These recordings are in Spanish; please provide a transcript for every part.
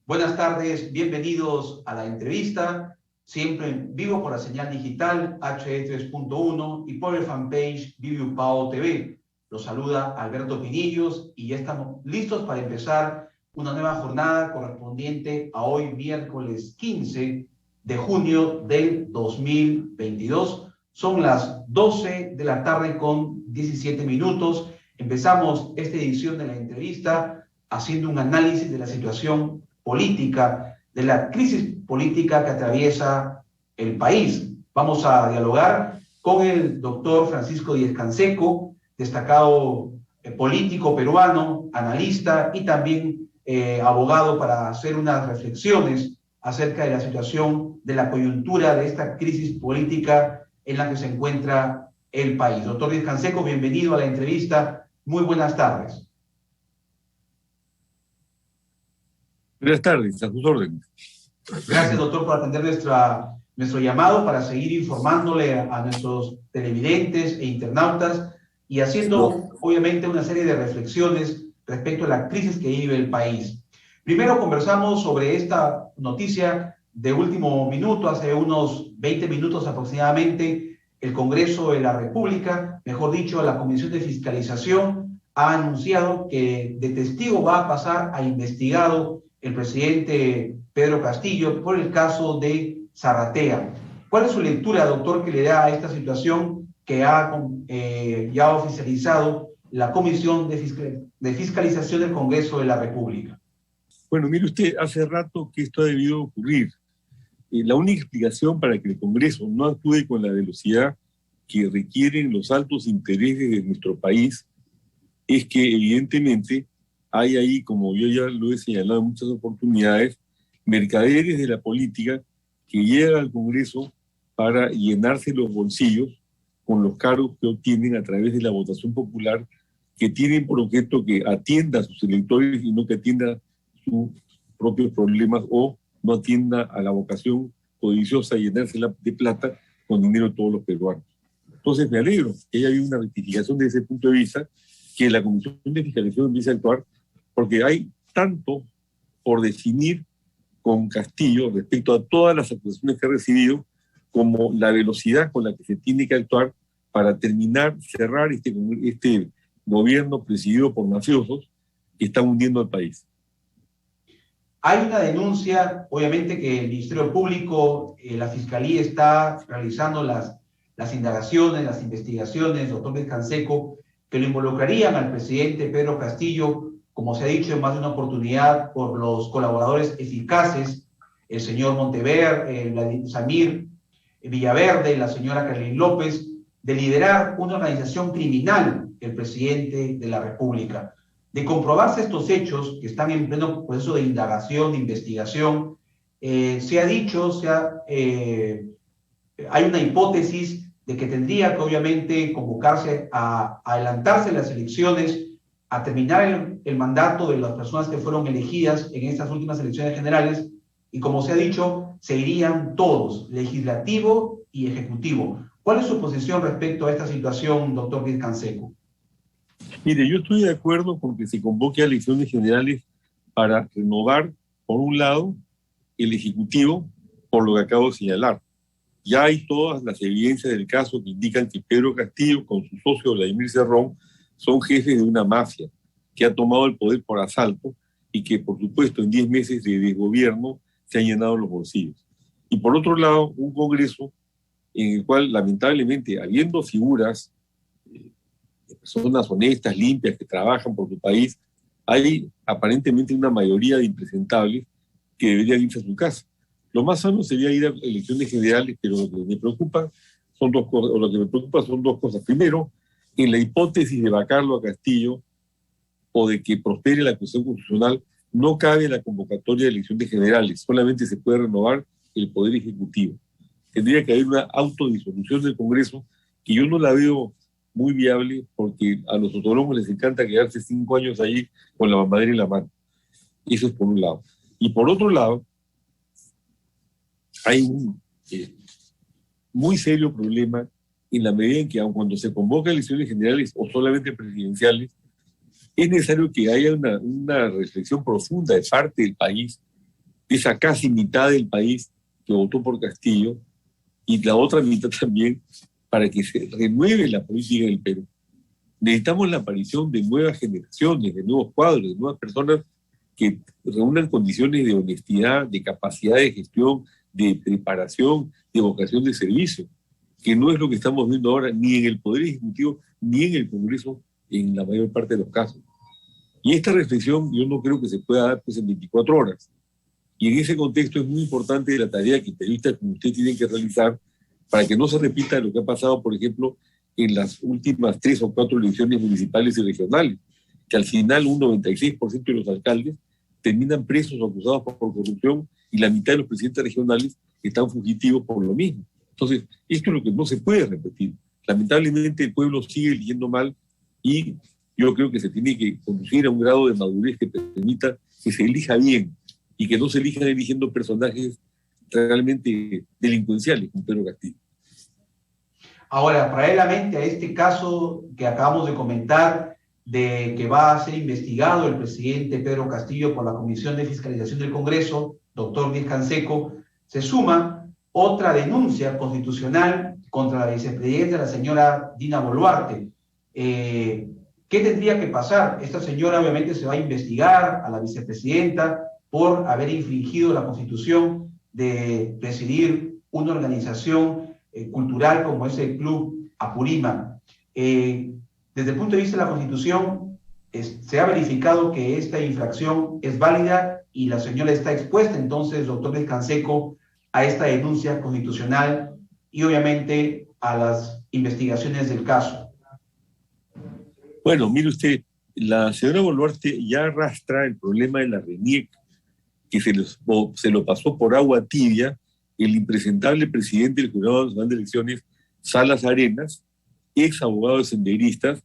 Buenas tardes, bienvenidos a la entrevista, siempre en vivo por la señal digital HD3.1 y por el fanpage Viviupao TV. Los saluda Alberto Pinillos y ya estamos listos para empezar una nueva jornada correspondiente a hoy, miércoles 15 de junio del 2022. Son las 12 de la tarde con 17 minutos. Empezamos esta edición de la entrevista haciendo un análisis de la situación política, de la crisis política que atraviesa el país. Vamos a dialogar con el doctor Francisco Díez-Canseco, destacado político peruano, analista y también abogado, para hacer unas reflexiones acerca de la situación de la coyuntura de esta crisis política en la que se encuentra el país. Doctor Díez-Canseco, bienvenido a la entrevista. Muy buenas tardes. Buenas tardes, a sus órdenes. Gracias, doctor, por atender nuestro llamado para seguir informándole a nuestros televidentes e internautas y haciendo, obviamente, una serie de reflexiones respecto a la crisis que vive el país. Primero conversamos sobre esta noticia de último minuto, hace unos 20 minutos aproximadamente. El Congreso de la República, mejor dicho, la Comisión de Fiscalización, ha anunciado que de testigo va a pasar a investigado el presidente Pedro Castillo por el caso de Zarratea. ¿Cuál es su lectura, doctor, que le da a esta situación que ha ya oficializado la Comisión de Fiscalización del Congreso de la República? Bueno, mire usted, hace rato que esto ha debido ocurrir. La única explicación para que el Congreso no actúe con la velocidad que requieren los altos intereses de nuestro país es que, evidentemente, hay ahí, como yo ya lo he señalado en muchas oportunidades, mercaderes de la política que llegan al Congreso para llenarse los bolsillos con los cargos que obtienen a través de la votación popular, que tienen por objeto que atienda a sus electores y no que atienda sus propios problemas o no atienda a la vocación codiciosa de llenársela de plata con dinero de todos los peruanos. Entonces me alegro que haya habido una rectificación desde ese punto de vista, que la Comisión de Fiscalización empiece a actuar, porque hay tanto por definir con Castillo respecto a todas las acusaciones que ha recibido, como la velocidad con la que se tiene que actuar para terminar, cerrar este gobierno presidido por mafiosos que están hundiendo al país. Hay una denuncia, obviamente, que el Ministerio Público, la Fiscalía está realizando las indagaciones, las investigaciones, doctor Díez-Canseco, que lo involucrarían al presidente Pedro Castillo, como se ha dicho en más de una oportunidad, por los colaboradores eficaces, el señor Montever, Samir Villaverde, la señora Carlin López, de liderar una organización criminal, el presidente de la República. De comprobarse estos hechos, que están en pleno proceso de indagación, de investigación, se ha dicho, hay una hipótesis de que tendría que, obviamente, convocarse a adelantarse las elecciones, a terminar el mandato de las personas que fueron elegidas en estas últimas elecciones generales, y como se ha dicho, se irían todos, legislativo y ejecutivo. ¿Cuál es su posición respecto a esta situación, doctor Díez-Canseco? Mire, yo estoy de acuerdo con que se convoque a elecciones generales para renovar, por un lado, el Ejecutivo, por lo que acabo de señalar. Ya hay todas las evidencias del caso que indican que Pedro Castillo, con su socio Vladimir Cerrón, son jefes de una mafia que ha tomado el poder por asalto y que, por supuesto, en 10 meses de desgobierno se han llenado los bolsillos. Y por otro lado, un Congreso en el cual, lamentablemente, habiendo figuras, personas honestas, limpias, que trabajan por su país, hay aparentemente una mayoría de impresentables que deberían irse a su casa. Lo más sano sería ir a elecciones generales, pero lo que me preocupa son dos cosas. Primero, en la hipótesis de vacarlo a Castillo o de que prospere la acusación constitucional, no cabe la convocatoria de elecciones generales, solamente se puede renovar el Poder Ejecutivo. Tendría que haber una autodisolución del Congreso, que yo no la veo muy viable, porque a los autónomos les encanta quedarse 5 años ahí con la mamadera en la mano. Eso es por un lado. Y por otro lado, hay un muy serio problema en la medida en que, aun cuando se convoca elecciones generales o solamente presidenciales, es necesario que haya una reflexión profunda de parte del país esa casi mitad del país que votó por Castillo y la otra mitad también para que se renueve la política del Perú. Necesitamos la aparición de nuevas generaciones, de nuevos cuadros, de nuevas personas que reúnan condiciones de honestidad, de capacidad de gestión, de preparación, de vocación de servicio, que no es lo que estamos viendo ahora ni en el Poder Ejecutivo ni en el Congreso en la mayor parte de los casos. Y esta reflexión yo no creo que se pueda dar pues, en 24 horas. Y en ese contexto es muy importante la tarea que periodistas como usted tienen que realizar para que no se repita lo que ha pasado, por ejemplo, en las últimas 3 o 4 elecciones municipales y regionales, que al final un 96% de los alcaldes terminan presos o acusados por corrupción y la mitad de los presidentes regionales están fugitivos por lo mismo. Entonces, esto es lo que no se puede repetir. Lamentablemente el pueblo sigue eligiendo mal y yo creo que se tiene que conducir a un grado de madurez que permita que se elija bien y que no se elijan eligiendo personajes realmente delincuenciales como Pedro Castillo. Ahora, paralelamente a este caso que acabamos de comentar, de que va a ser investigado el presidente Pedro Castillo por la Comisión de Fiscalización del Congreso, doctor Díez Canseco, se suma otra denuncia constitucional contra la vicepresidenta, la señora Dina Boluarte. ¿Qué tendría que pasar? Esta señora obviamente se va a investigar a la vicepresidenta por haber infringido la Constitución de presidir una organización cultural como es el Club Apurímac. Desde el punto de vista de la Constitución, se ha verificado que esta infracción es válida y la señora está expuesta, entonces, doctor Díez Canseco, a esta denuncia constitucional y obviamente a las investigaciones del caso. Bueno, mire usted, la señora Boluarte ya arrastra el problema de la RENIEC, que se lo pasó por agua tibia el impresentable presidente del Jurado Nacional de Elecciones, Salas Arenas, ex abogado de senderistas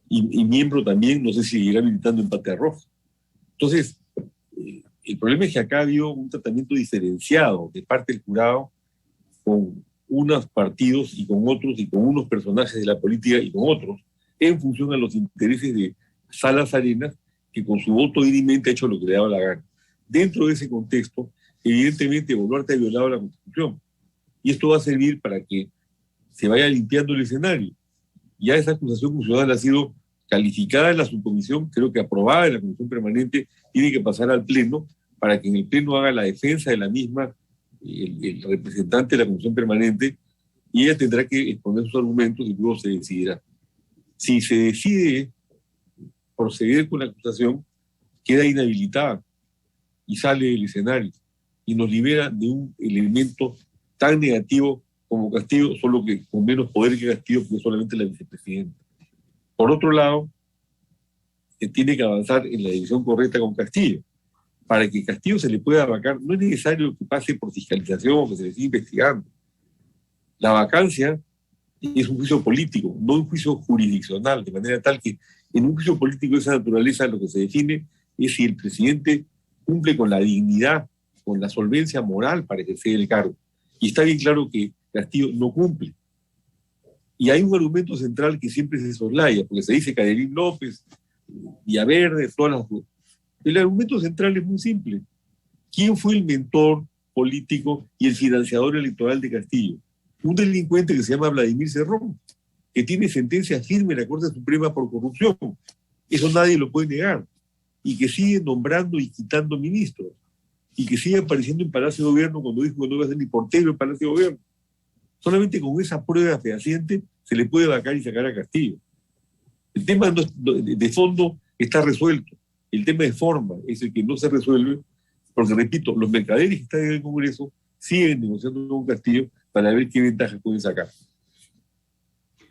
y miembro también, no sé si seguirá militando en Patria Roja. Entonces, el problema es que acá ha habido un tratamiento diferenciado de parte del jurado con unos partidos y con otros, y con unos personajes de la política y con otros, en función a los intereses de Salas Arenas, que con su voto dirimente ha hecho lo que le daba la gana. Dentro de ese contexto, evidentemente Boluarte ha violado la Constitución. Y esto va a servir para que se vaya limpiando el escenario. Ya esa acusación constitucional ha sido calificada en la subcomisión, creo que aprobada en la comisión permanente, tiene que pasar al Pleno para que en el Pleno haga la defensa de la misma el representante de la comisión permanente y ella tendrá que exponer sus argumentos y luego se decidirá. Si se decide proceder con la acusación, queda inhabilitada y sale del escenario y nos libera de un elemento tan negativo como Castillo, solo que con menos poder que Castillo, porque es solamente la vicepresidenta. Por otro lado, se tiene que avanzar en la dirección correcta con Castillo. Para que Castillo se le pueda vacar, no es necesario que pase por fiscalización o que se le siga investigando. La vacancia es un juicio político, no un juicio jurisdiccional, de manera tal que en un juicio político de esa naturaleza lo que se define es si el presidente cumple con la dignidad, con la solvencia moral para ejercer el cargo. Y está bien claro que Castillo no cumple. Y hay un argumento central que siempre se soslaya, porque se dice Caderín López, Villaverde, todas las... El argumento central es muy simple. ¿Quién fue el mentor político y el financiador electoral de Castillo? Un delincuente que se llama Vladimir Cerrón, que tiene sentencia firme en la Corte Suprema por corrupción. Eso nadie lo puede negar. Y que sigue nombrando y quitando ministros. Y que sigue apareciendo en Palacio de Gobierno cuando dijo que no iba a ser ni portero en Palacio de Gobierno. Solamente con esa prueba fehaciente se le puede vacar y sacar a Castillo. El tema de fondo está resuelto. El tema de forma es el que no se resuelve, porque, repito, los mercaderes que están en el Congreso siguen negociando con Castillo para ver qué ventajas pueden sacar.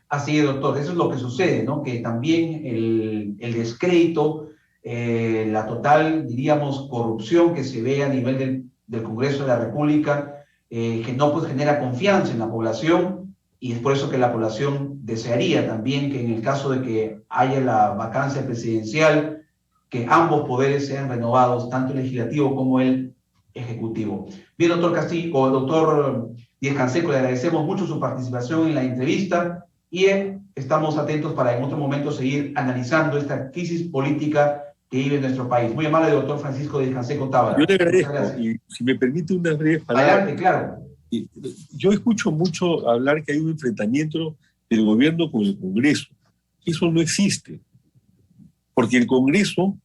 Así es, doctor. Eso es lo que sucede, ¿no? Que también el descrédito, la total, diríamos, corrupción que se ve a nivel del Congreso de la República, que no pues genera confianza en la población, y es por eso que la población desearía también que en el caso de que haya la vacancia presidencial, que ambos poderes sean renovados, tanto el legislativo como el ejecutivo. Bien, doctor Castillo, o doctor Díez Canseco, le agradecemos mucho su participación en la entrevista y estamos atentos para en otro momento seguir analizando esta crisis política que vive en nuestro país. Muy amable, doctor Francisco Díaz Canseco Tábara. Yo le agradezco, y si me permite unas breves palabras. Adelante, claro. Yo escucho mucho hablar que hay un enfrentamiento del gobierno con el Congreso. Eso no existe, porque el Congreso,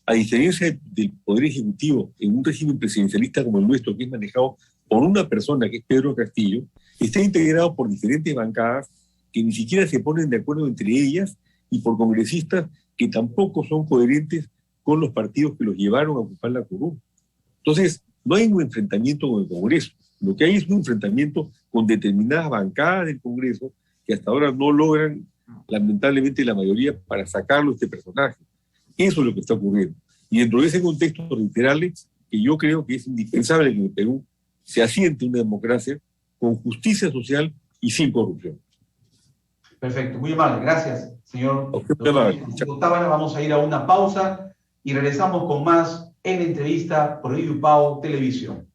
a diferencia del Poder Ejecutivo, en un régimen presidencialista como el nuestro, que es manejado por una persona, que es Pedro Castillo, está integrado por diferentes bancadas que ni siquiera se ponen de acuerdo entre ellas y por congresistas que tampoco son coherentes con los partidos que los llevaron a ocupar la curul. Entonces, no hay un enfrentamiento con el Congreso. Lo que hay es un enfrentamiento con determinadas bancadas del Congreso que hasta ahora no logran, lamentablemente, la mayoría para sacarlo este personaje. Eso es lo que está ocurriendo. Y dentro de ese contexto, reiterarles que yo creo que es indispensable que en el Perú se asiente una democracia con justicia social y sin corrupción. Perfecto, muy amable. Gracias, señor doctor Tábara. Vamos a ir a una pausa y regresamos con más en entrevista por Viviu Pao Televisión.